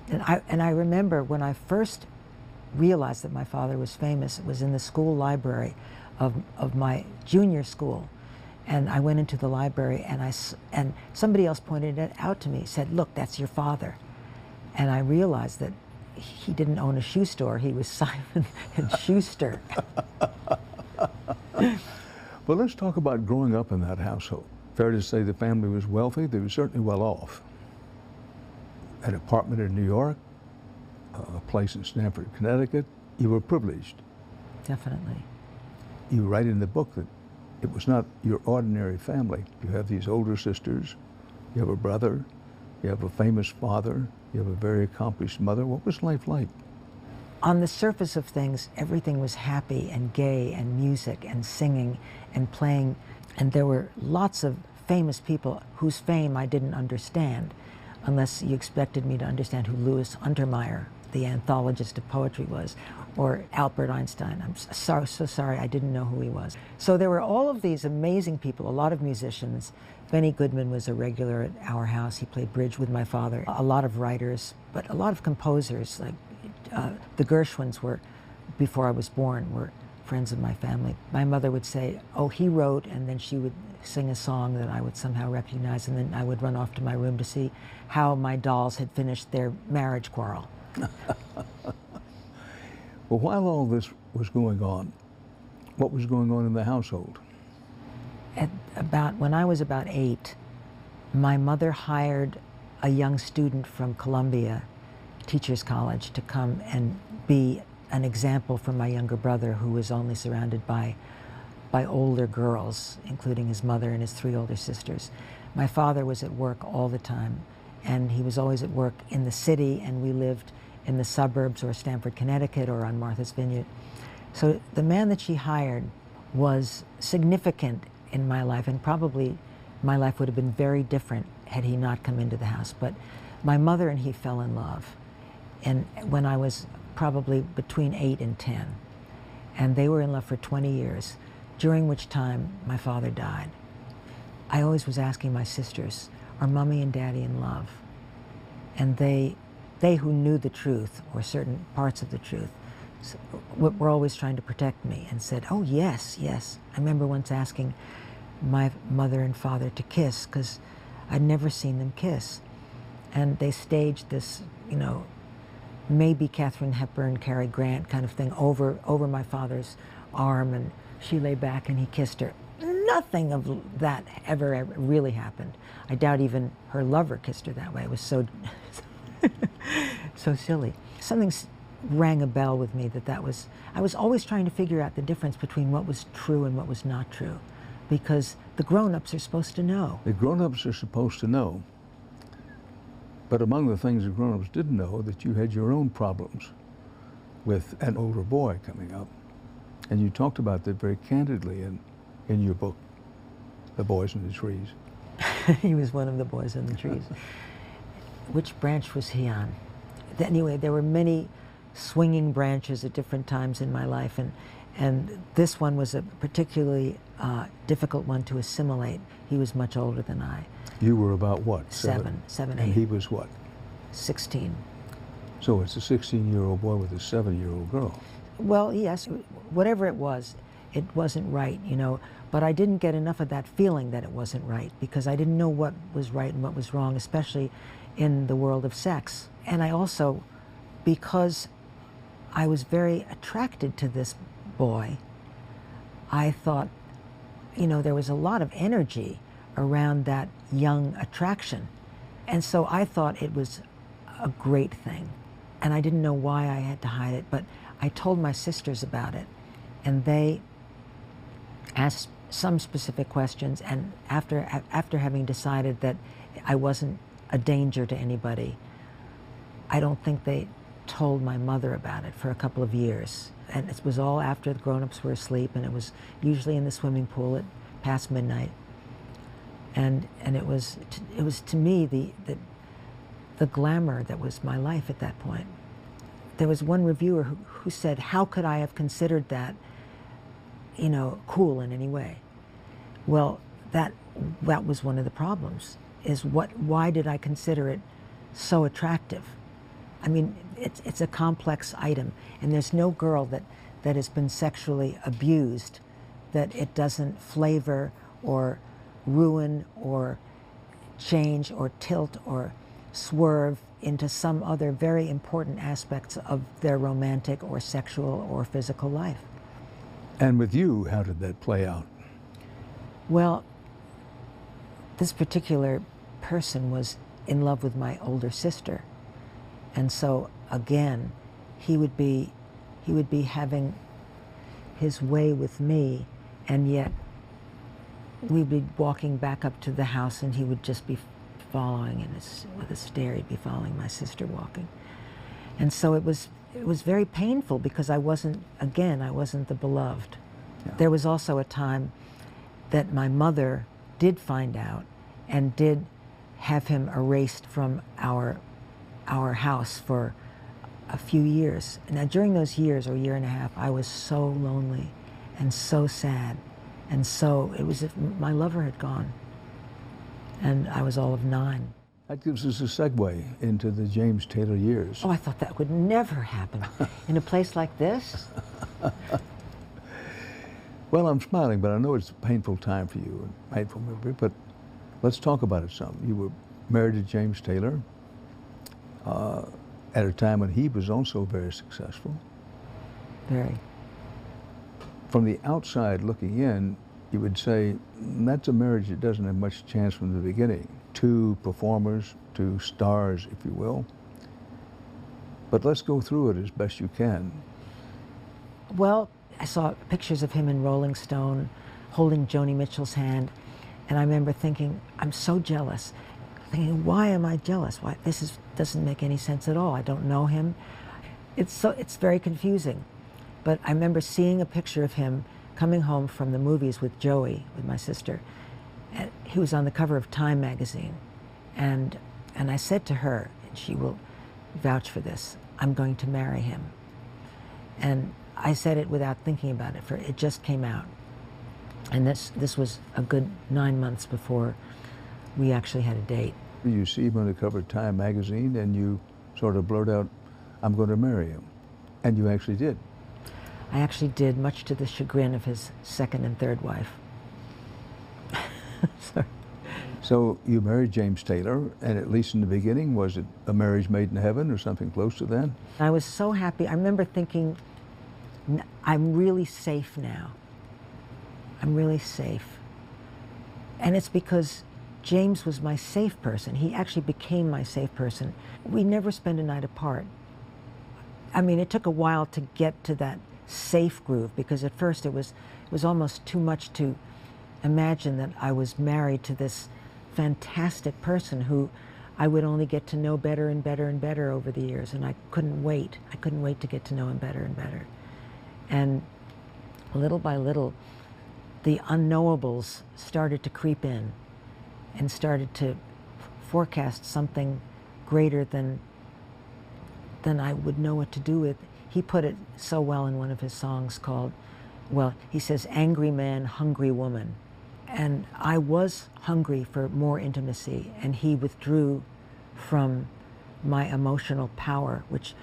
And I remember when I first realized that my father was famous, it was in the school library of my junior school. And I went into the library and somebody else pointed it out to me, said, "Look, that's your father." And I realized that he didn't own a shoe store, he was Simon and Schuster. Well, let's talk about growing up in that household. Fair to say the family was wealthy, they were certainly well off. An apartment in New York, a place in Stamford, Connecticut, you were privileged. Definitely. You write in the book that it was not your ordinary family. You have these older sisters, you have a brother, you have a famous father, you have a very accomplished mother. What was life like? On the surface of things, everything was happy and gay and music and singing and playing. And there were lots of famous people whose fame I didn't understand, unless you expected me to understand who Louis Untermeyer, the anthologist of poetry, was, or Albert Einstein. I'm so sorry, I didn't know who he was. So there were all of these amazing people, a lot of musicians. Benny Goodman was a regular at our house. He played bridge with my father. A lot of writers, but a lot of composers, like the Gershwins were, before I was born, were friends of my family. My mother would say, "Oh, he wrote," and then she would sing a song that I would somehow recognize, and then I would run off to my room to see how my dolls had finished their marriage quarrel. Well, while all this was going on, what was going on in the household? When I was about 8, my mother hired a young student from Columbia Teachers College to come and be an example for my younger brother, who was only surrounded by older girls, including his mother and his 3 older sisters. My father was at work all the time, and he was always at work in the city, and we lived in the suburbs or Stamford, Connecticut, or on Martha's Vineyard. So the man that she hired was significant in my life, and probably my life would have been very different had he not come into the house. But my mother and he fell in love, and when I was probably between 8 and 10, and they were in love for 20 years, during which time my father died. I always was asking my sisters, "Are Mommy and Daddy in love?" And they who knew the truth, or certain parts of the truth, were always trying to protect me and said, "Oh, yes, yes." I remember once asking my mother and father to kiss, because I'd never seen them kiss. And they staged this, you know, maybe Katharine Hepburn, Cary Grant kind of thing over my father's arm, and she lay back and he kissed her. Nothing of that ever really happened. I doubt even her lover kissed her that way. It was so so silly. Something rang a bell with me I was always trying to figure out the difference between what was true and what was not true, because the grown-ups are supposed to know. The grown-ups are supposed to know, but among the things the grown-ups didn't know, that you had your own problems with an older boy coming up, and you talked about that very candidly in your book, The Boys in the Trees. He was one of the boys in the trees. Which branch was he on? Anyway, there were many swinging branches at different times in my life, and this one was a particularly difficult one to assimilate. He was much older than I. You were about what? 7, 8. And he was what? 16. So it's a 16-year-old boy with a 7-year-old girl. Well, yes, whatever it wasn't right, you know, but I didn't get enough of that feeling that it wasn't right, because I didn't know what was right and what was wrong, especially in the world of sex. And I also, because I was very attracted to this boy, I thought, you know, there was a lot of energy around that young attraction. And so I thought it was a great thing. And I didn't know why I had to hide it, but I told my sisters about it, and they asked some specific questions, and after having decided that I wasn't a danger to anybody, I don't think they told my mother about it for a couple of years. And it was all after the grown-ups were asleep, and it was usually in the swimming pool at past midnight. And it was to me the glamour that was my life at that point. There was one reviewer who said, "How could I have considered that, you know, cool in any way?" Well, that was one of the problems, is why did I consider it so attractive? I mean, it's a complex item, and there's no girl that has been sexually abused that it doesn't flavor or ruin or change or tilt or swerve into some other very important aspects of their romantic or sexual or physical life. And with you, how did that play out? Well, this particular person was in love with my older sister. And so again, he would be having his way with me, and yet we'd be walking back up to the house and he would just be following with a stare. He'd be following my sister walking. And so it was very painful because I wasn't the beloved. Yeah. There was also a time that my mother did find out and did have him erased from our house for a few years. Now during those years, or year and a half, I was so lonely and so sad. And so it was as if my lover had gone. And I was all of 9. That gives us a segue into the James Taylor years. Oh, I thought that would never happen in a place like this. Well, I'm smiling, but I know it's a painful time for you, and painful memory, but let's talk about it some. You were married to James Taylor at a time when he was also very successful. Very. From the outside looking in, you would say that's a marriage that doesn't have much chance from the beginning. 2 performers, 2 stars, if you will. But let's go through it as best you can. Well, I saw pictures of him in Rolling Stone holding Joni Mitchell's hand, and I remember thinking, I'm so jealous. Thinking, why am I jealous? Why doesn't make any sense at all. I don't know him. It's very confusing. But I remember seeing a picture of him coming home from the movies with Joey, with my sister. And he was on the cover of Time magazine. And I said to her, and she will vouch for this, I'm going to marry him. And I said it without thinking about it, for it just came out. And this was a good 9 months before we actually had a date. You see him on the cover of Time magazine and you sort of blurt out, I'm going to marry him. And you actually did. I actually did, much to the chagrin of his 2nd and 3rd wife. Sorry. So you married James Taylor, and at least in the beginning, was it a marriage made in heaven or something close to that? I was so happy. I remember thinking, I'm really safe now. I'm really safe. And it's because James was my safe person. He actually became my safe person. We never spent a night apart. I mean, it took a while to get to that safe groove, because at first it was almost too much to imagine that I was married to this fantastic person who I would only get to know better and better and better over the years, and I couldn't wait. I couldn't wait to get to know him better and better. And little by little, the unknowables started to creep in and started to forecast something greater than I would know what to do with. He put it so well in one of his songs called, well, he says, angry man, hungry woman. And I was hungry for more intimacy, and he withdrew from my emotional power, which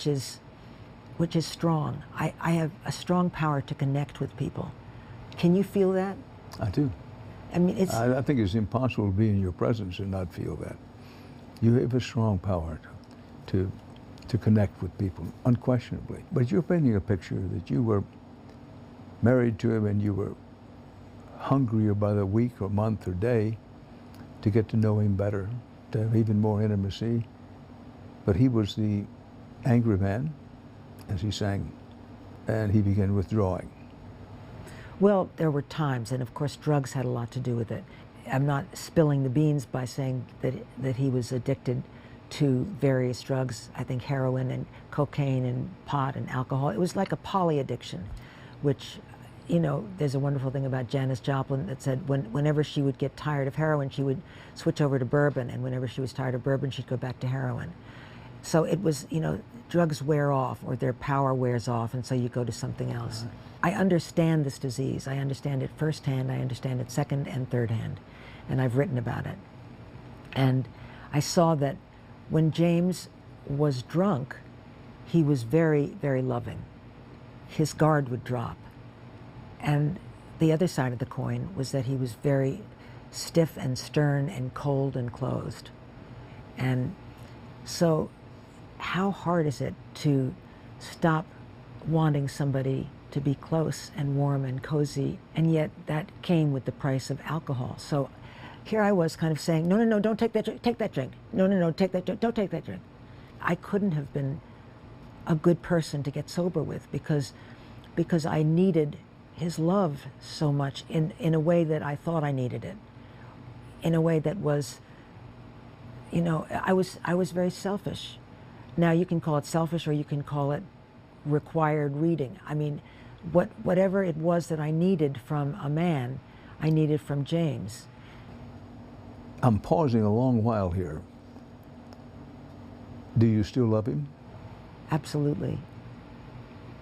is strong. I have a strong power to connect with people. Can you feel that? I do. I mean, I think it's impossible to be in your presence and not feel that. You have a strong power to connect with people, unquestionably. But you're painting a picture that you were married to him and you were hungrier by the week or month or day to get to know him better, to have even more intimacy. But he was the angry man, as he sang, and he began withdrawing. Well, there were times, and of course drugs had a lot to do with it. I'm not spilling the beans by saying that he was addicted to various drugs. I think heroin and cocaine and pot and alcohol. It was like a poly addiction, which, you know, there's a wonderful thing about Janis Joplin that said whenever she would get tired of heroin, she would switch over to bourbon, and whenever she was tired of bourbon, she'd go back to heroin. So it was, you know, drugs wear off, or their power wears off, and so you go to something else. I understand this disease. I understand it firsthand. I understand it second and third hand, and I've written about it. And I saw that when James was drunk, he was very, very loving. His guard would drop. And the other side of the coin was that he was very stiff and stern and cold and closed. And so how hard is it to stop wanting somebody to be close and warm and cozy, and yet that came with the price of alcohol. So here I was kind of saying, no, no, no, don't take that drink, take that drink. No, no, no, take that drink, don't take that drink. I couldn't have been a good person to get sober with because I needed his love so much in a way that I thought I needed it, in a way that was, you know, I was very selfish. Now you can call it selfish or you can call it required reading. I mean, whatever it was that I needed from a man, I needed from James. I'm pausing a long while here. Do you still love him? Absolutely.